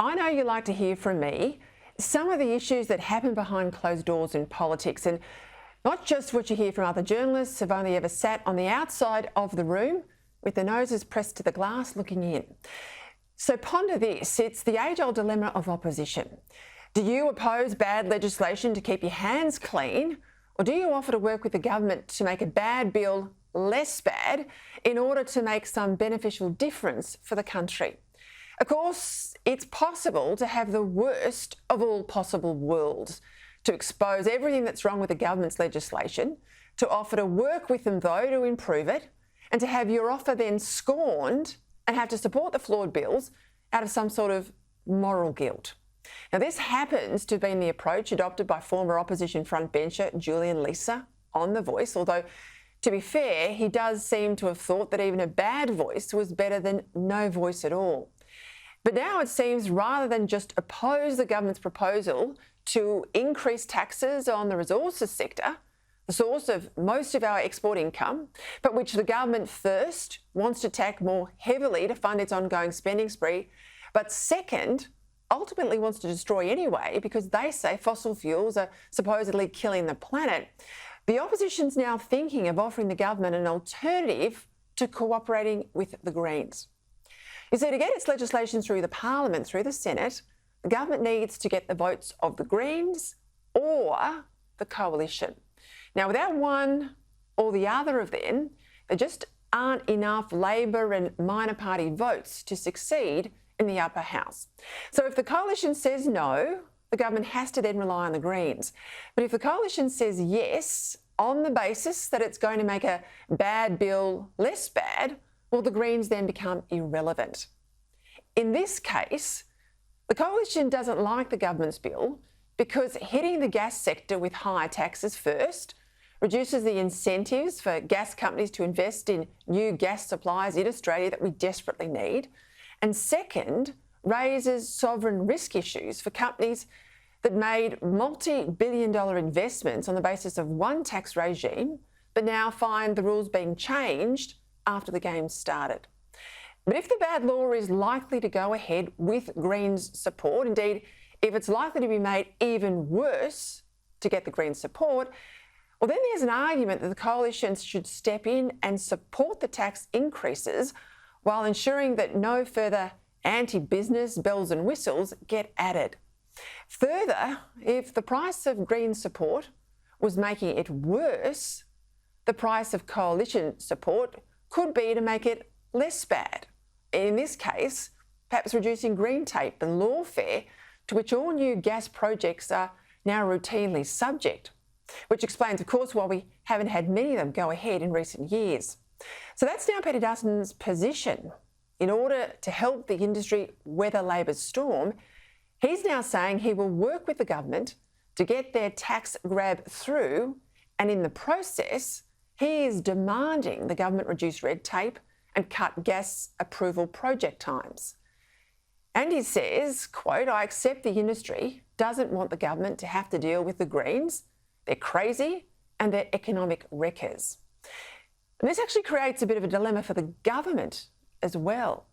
I know you like to hear from me some of the issues that happen behind closed doors in politics, and not just what you hear from other journalists who've only ever sat on the outside of the room with their noses pressed to the glass looking in. So ponder this, it's the age-old dilemma of opposition. Do you oppose bad legislation to keep your hands clean, or do you offer to work with the government to make a bad bill less bad in order to make some beneficial difference for the country? Of course, it's possible to have the worst of all possible worlds, to expose everything that's wrong with the government's legislation, to offer to work with them though to improve it, and to have your offer then scorned and have to support the flawed bills out of some sort of moral guilt. Now, this happens to have been the approach adopted by former opposition frontbencher Julian Leeser on The Voice, although, to be fair, he does seem to have thought that even a bad voice was better than no voice at all. But now it seems rather than just oppose the government's proposal to increase taxes on the resources sector, the source of most of our export income, but which the government first wants to tax more heavily to fund its ongoing spending spree, but second, ultimately wants to destroy anyway because they say fossil fuels are supposedly killing the planet. The opposition's now thinking of offering the government an alternative to cooperating with the Greens. You see, to get its legislation through the Parliament, through the Senate, the government needs to get the votes of the Greens or the Coalition. Now, without one or the other of them, there just aren't enough Labor and minor party votes to succeed in the upper house. So if the Coalition says no, the government has to then rely on the Greens. But if the Coalition says yes, on the basis that it's going to make a bad bill less bad, well, the Greens then become irrelevant. In this case, the Coalition doesn't like the government's bill because hitting the gas sector with higher taxes first reduces the incentives for gas companies to invest in new gas supplies in Australia that we desperately need, and second, raises sovereign risk issues for companies that made multi-billion-dollar investments on the basis of one tax regime, but now find the rules being changed after the game started. But if the bad law is likely to go ahead with Greens support, indeed, if it's likely to be made even worse to get the Greens support, well, then there's an argument that the Coalition should step in and support the tax increases while ensuring that no further anti-business bells and whistles get added. Further, if the price of Green support was making it worse, the price of Coalition support could be to make it less bad. In this case, perhaps reducing green tape and lawfare to which all new gas projects are now routinely subject, which explains, of course, why we haven't had many of them go ahead in recent years. So that's now Peter Dutton's position. In order to help the industry weather Labor's storm, he's now saying he will work with the government to get their tax grab through, and in the process, he is demanding the government reduce red tape and cut gas approval project times. And he says, quote, "I accept the industry doesn't want the government to have to deal with the Greens. They're crazy and they're economic wreckers." And this actually creates a bit of a dilemma for the government as well.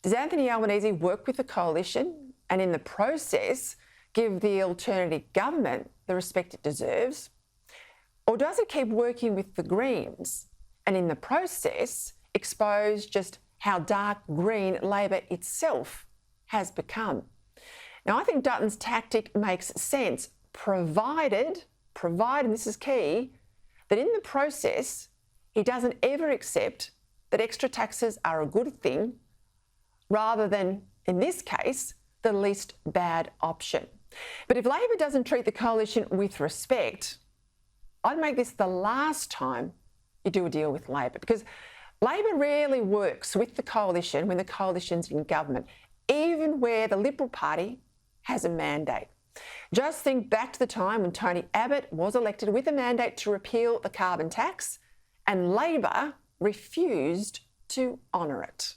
Does Anthony Albanese work with the Coalition and in the process give the alternative government the respect it deserves? Or does it keep working with the Greens and in the process expose just how dark green Labor itself has become? Now, I think Dutton's tactic makes sense, provided, and this is key, that in the process he doesn't ever accept that extra taxes are a good thing rather than, in this case, the least bad option. But if Labor doesn't treat the Coalition with respect, I'd make this the last time you do a deal with Labor, because Labor rarely works with the Coalition when the Coalition's in government, even where the Liberal Party has a mandate. Just think back to the time when Tony Abbott was elected with a mandate to repeal the carbon tax and Labor refused to honour it.